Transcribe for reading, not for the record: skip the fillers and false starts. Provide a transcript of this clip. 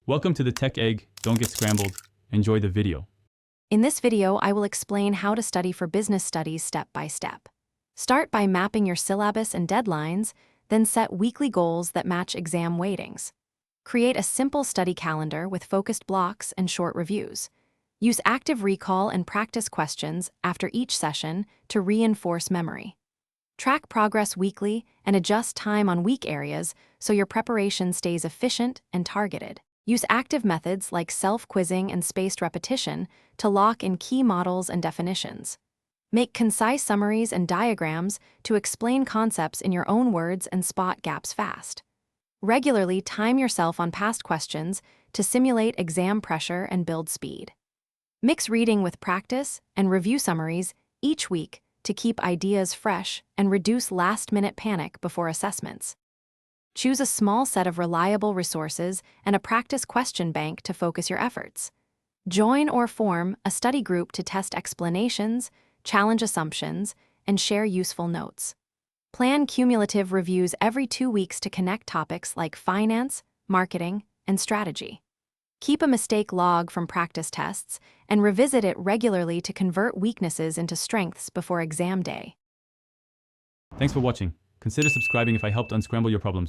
Welcome to the Tech Egg. Don't get scrambled. Enjoy the video. In this video, I will explain how to study for business studies step by step. Start by mapping your syllabus and deadlines, then set weekly goals that match exam weightings. Create a simple study calendar with focused blocks and short reviews. Use active recall and practice questions after each session to reinforce memory. Track progress weekly and adjust time on weak areas so your preparation stays efficient and targeted. Use active methods like self-quizzing and spaced repetition to lock in key models and definitions. Make concise summaries and diagrams to explain concepts in your own words and spot gaps fast. Regularly time yourself on past questions to simulate exam pressure and build speed. Mix reading with practice and review summaries each week to keep ideas fresh and reduce last-minute panic before assessments. Choose a small set of reliable resources and a practice question bank to focus your efforts. Join or form a study group to test explanations, challenge assumptions, and share useful notes. Plan cumulative reviews every 2 weeks to connect topics like finance, marketing, and strategy. Keep a mistake log from practice tests and revisit it regularly to convert weaknesses into strengths before exam day. Thanks for watching. Consider subscribing if I helped unscramble your problems.